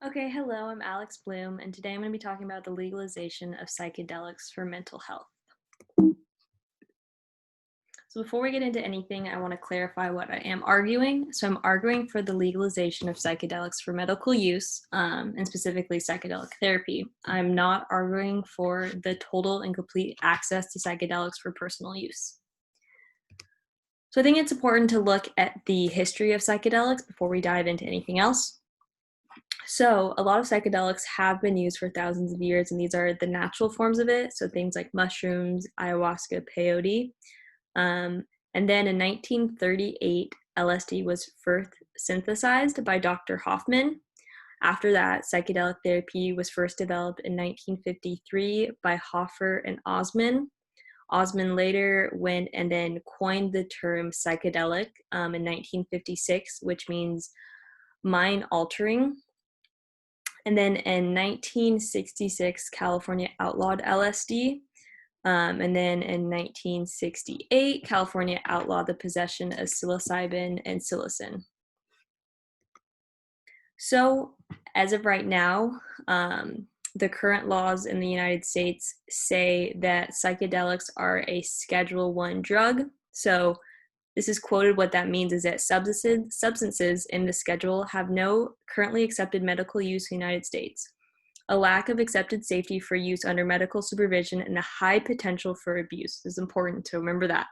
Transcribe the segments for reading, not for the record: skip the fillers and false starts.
Okay, hello, I'm Alex Bloom, and today I'm going to be talking about the legalization of psychedelics for mental health. So, before we get into anything, I want to clarify what I am arguing. So, I'm arguing for the legalization of psychedelics for medical use, and specifically psychedelic therapy. I'm not arguing for the total and complete access to psychedelics for personal use. So, I think it's important to look at the history of psychedelics before we dive into anything else. So, a lot of psychedelics have been used for thousands of years, and these are the natural forms of it. So, things like mushrooms, ayahuasca, peyote. Um, and then in 1938, LSD was first synthesized by Dr. Hoffman. After that, psychedelic therapy was first developed in 1953 by Hoffer and Osman. Osman later went and then coined the term psychedelic in 1956, which means mind altering. And then in 1966, California outlawed LSD. And then in 1968, California outlawed the possession of psilocybin and psilocin. So, as of right now, the current laws in the United States say that psychedelics are a Schedule One drug. So, this is quoted. What that means is that substances in the schedule have no currently accepted medical use in the United States, a lack of accepted safety for use under medical supervision, and a high potential for abuse. It's important to remember that.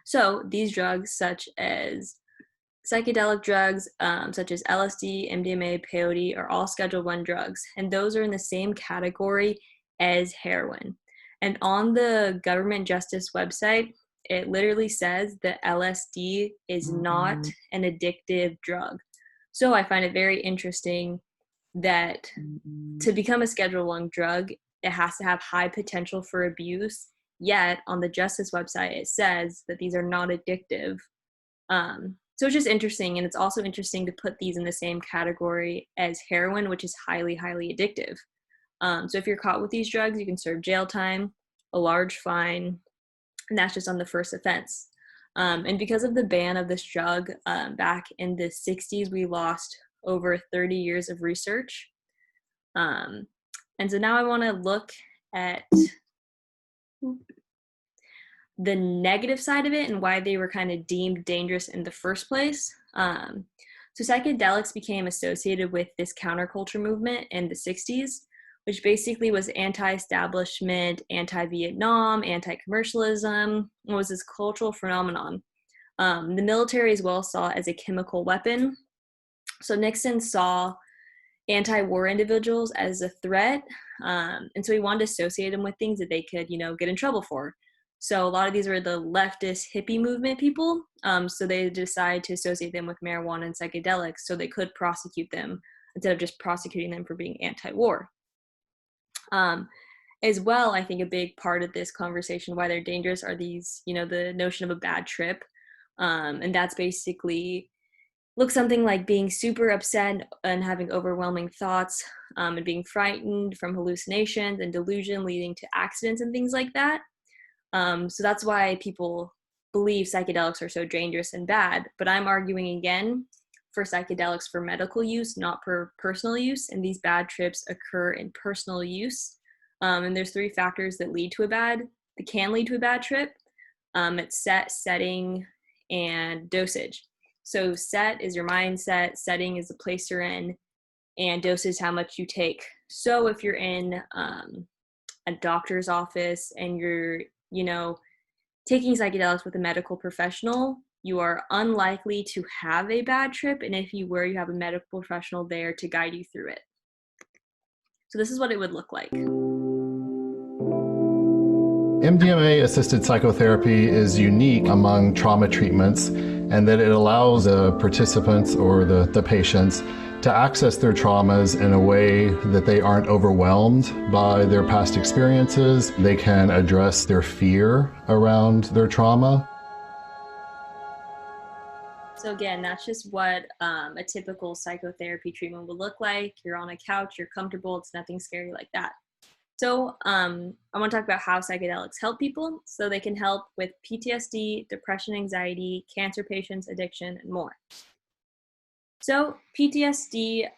So these drugs, such as psychedelic drugs, such as LSD, MDMA, peyote, are all Schedule One drugs, and those are in the same category as heroin. And on the Government Justice website, it literally says that LSD is not an addictive drug. So I find it very interesting that to become a Schedule One drug, it has to have high potential for abuse. Yet on the Justice website, it says that these are not addictive. So it's just interesting, and it's also interesting to put these in the same category as heroin, which is highly, highly addictive. So if you're caught with these drugs, you can serve jail time, a large fine, and that's just on the first offense. And because of the ban of this drug back in the 60s, we lost over 30 years of research. Um, and so now I want to look at the negative side of it and why they were kind of deemed dangerous in the first place. So psychedelics became associated with this counterculture movement in the 60s, which basically was anti-establishment, anti-Vietnam, anti-commercialism. It was this cultural phenomenon. The military as well saw it as a chemical weapon. So Nixon saw anti-war individuals as a threat, and so he wanted to associate them with things that they could, get in trouble for. So a lot of these were the leftist hippie movement people. So they decided to associate them with marijuana and psychedelics so they could prosecute them instead of just prosecuting them for being anti-war. Um, as well, I think a big part of this conversation, why they're dangerous, are these, the notion of a bad trip. And that's basically looks something like being super upset and having overwhelming thoughts, and being frightened from hallucinations and delusion leading to accidents and things like that. So that's why people believe psychedelics are so dangerous and bad. But I'm arguing again for psychedelics for medical use, not for personal use. And these bad trips occur in personal use. And there's three factors that can lead to a bad trip. It's setting, and dosage. So set is your mindset, setting is the place you're in, and dose is how much you take. So if you're in a doctor's office and you're, taking psychedelics with a medical professional, you are unlikely to have a bad trip. And if you were, you have a medical professional there to guide you through it. So this is what it would look like. MDMA assisted psychotherapy is unique among trauma treatments and that it allows the participants or the patients to access their traumas in a way that they aren't overwhelmed by their past experiences. They can address their fear around their trauma. So again, that's just what a typical psychotherapy treatment would look like. You're on a couch, you're comfortable, it's nothing scary like that. So I want to talk about how psychedelics help people. So they can help with PTSD, depression, anxiety, cancer patients, addiction, and more. So PTSD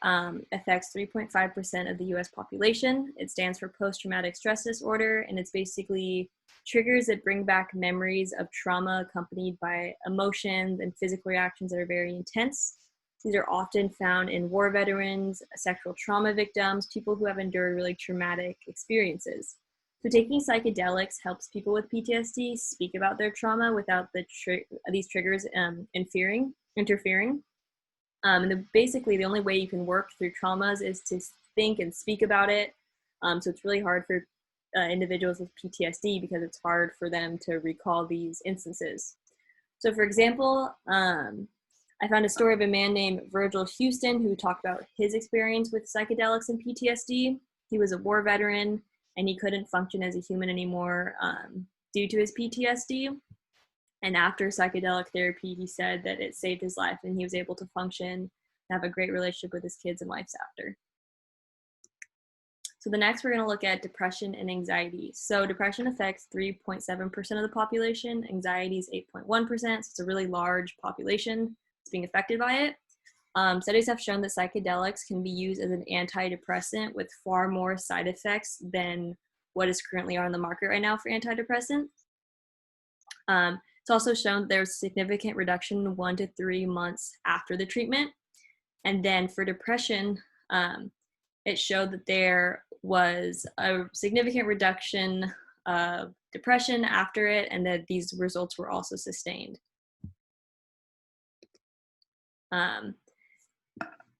affects 3.5% of the US population. It stands for post-traumatic stress disorder, and it's basically triggers that bring back memories of trauma accompanied by emotions and physical reactions that are very intense. These are often found in war veterans, sexual trauma victims, people who have endured really traumatic experiences. So taking psychedelics helps people with PTSD speak about their trauma without these triggers interfering. Basically, the only way you can work through traumas is to think and speak about it. So it's really hard for individuals with PTSD because it's hard for them to recall these instances. So, for example, I found a story of a man named Virgil Houston who talked about his experience with psychedelics and PTSD. He was a war veteran and he couldn't function as a human anymore due to his PTSD. And after psychedelic therapy, he said that it saved his life and he was able to function and have a great relationship with his kids and wife after. So the next we're going to look at depression and anxiety. So depression affects 3.7% of the population. Anxiety is 8.1%. So it's a really large population that's being affected by it. Studies have shown that psychedelics can be used as an antidepressant with far more side effects than what is currently on the market right now for antidepressants. It's also shown that there's significant reduction 1 to 3 months after the treatment. And then for depression, it showed that there was a significant reduction of depression after it, and that these results were also sustained.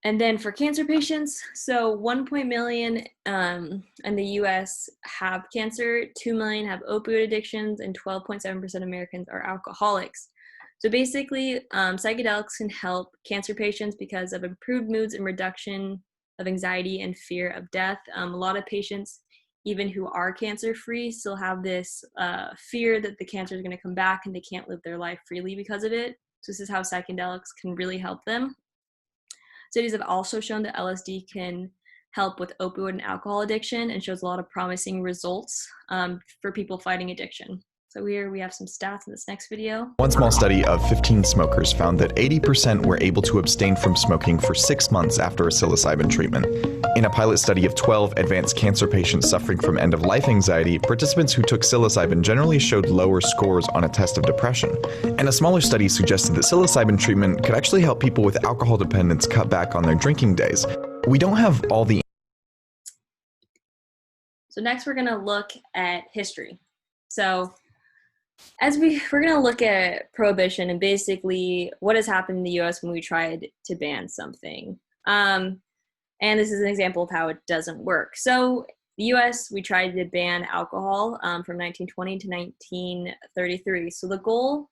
And then for cancer patients, so 1 million in the US have cancer, 2 million have opioid addictions, and 12.7% of Americans are alcoholics. So basically, psychedelics can help cancer patients because of improved moods and reduction of anxiety and fear of death. A lot of patients, even who are cancer-free, still have this fear that the cancer is going to come back and they can't live their life freely because of it. So this is how psychedelics can really help them. Studies have also shown that LSD can help with opioid and alcohol addiction and shows a lot of promising results for people fighting addiction. So here we have some stats in this next video. One small study of 15 smokers found that 80% were able to abstain from smoking for 6 months after a psilocybin treatment. In a pilot study of 12 advanced cancer patients suffering from end-of-life anxiety, participants who took psilocybin generally showed lower scores on a test of depression. And a smaller study suggested that psilocybin treatment could actually help people with alcohol dependence cut back on their drinking days. We don't have all the... So next we're going to look at history. So we're going to look at prohibition and basically what has happened in the US when we tried to ban something. And this is an example of how it doesn't work. So the US, we tried to ban alcohol from 1920 to 1933. So the goal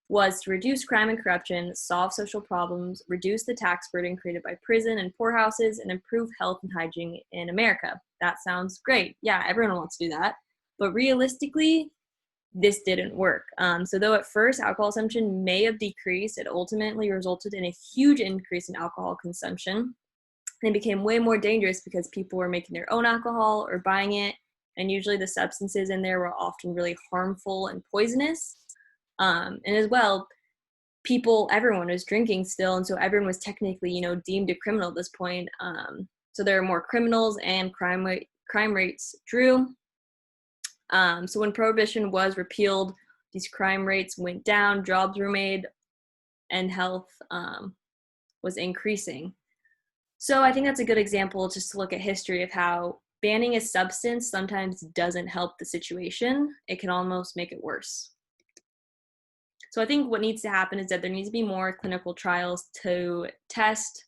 was to reduce crime and corruption, solve social problems, reduce the tax burden created by prison and poorhouses, and improve health and hygiene in America. That sounds great. Yeah, everyone wants to do that. But realistically, this didn't work. So though at first alcohol consumption may have decreased, it ultimately resulted in a huge increase in alcohol consumption. And it became way more dangerous because people were making their own alcohol or buying it. And usually the substances in there were often really harmful and poisonous. And as well, everyone was drinking still. And so everyone was technically, deemed a criminal at this point. So there are more criminals and crime rates drew. So when prohibition was repealed, these crime rates went down, jobs were made, and health was increasing. So I think that's a good example just to look at history of how banning a substance sometimes doesn't help the situation. It can almost make it worse. So I think what needs to happen is that there needs to be more clinical trials to test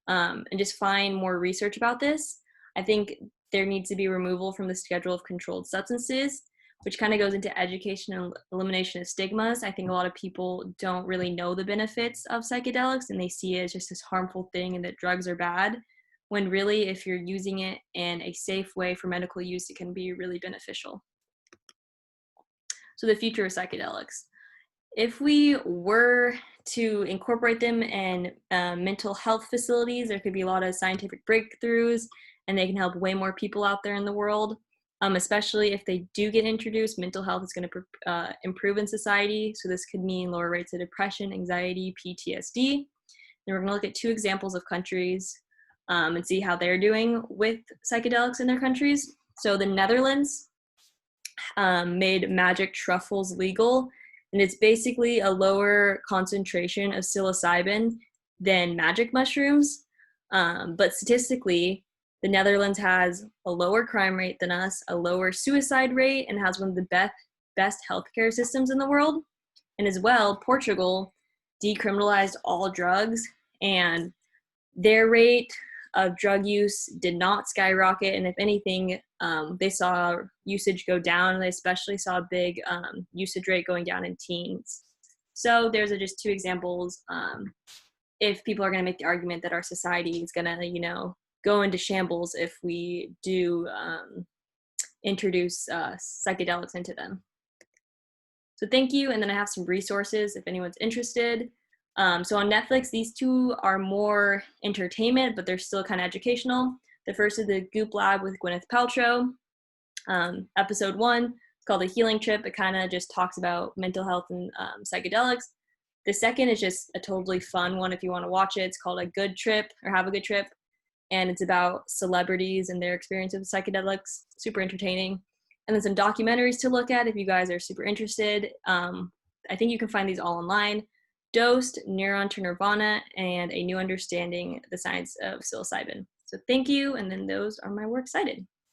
and just find more research about this. I think there needs to be removal from the schedule of controlled substances, which kind of goes into education and elimination of stigmas. I think a lot of people don't really know the benefits of psychedelics and they see it as just this harmful thing and that drugs are bad, when really if you're using it in a safe way for medical use, it can be really beneficial. So the future of psychedelics. If we were to incorporate them in mental health facilities, there could be a lot of scientific breakthroughs and they can help way more people out there in the world. Especially if they do get introduced, mental health is going to improve in society. So this could mean lower rates of depression, anxiety, PTSD. And we're going to look at 2 examples of countries and see how they're doing with psychedelics in their countries. So the Netherlands made magic truffles legal, and it's basically a lower concentration of psilocybin than magic mushrooms. But statistically, the Netherlands has a lower crime rate than us, a lower suicide rate, and has one of the best healthcare systems in the world. And as well, Portugal decriminalized all drugs, and their rate of drug use did not skyrocket. And if anything, they saw usage go down. They especially saw a big usage rate going down in teens. So there's just 2 examples. If people are going to make the argument that our society is going to, go into shambles if we do introduce psychedelics into them. So thank you. And then I have some resources if anyone's interested. So on Netflix, these 2 are more entertainment, but they're still kind of educational. The first is the Goop Lab with Gwyneth Paltrow. Episode 1, it's called The Healing Trip. It kind of just talks about mental health and psychedelics. The second is just a totally fun one if you want to watch it. It's called A Good Trip or Have a Good Trip. And it's about celebrities and their experience with psychedelics. Super entertaining. And then some documentaries to look at if you guys are super interested. I think you can find these all online. Dosed, Neuron to Nirvana, and A New Understanding, the Science of Psilocybin. So thank you, and then those are my works cited.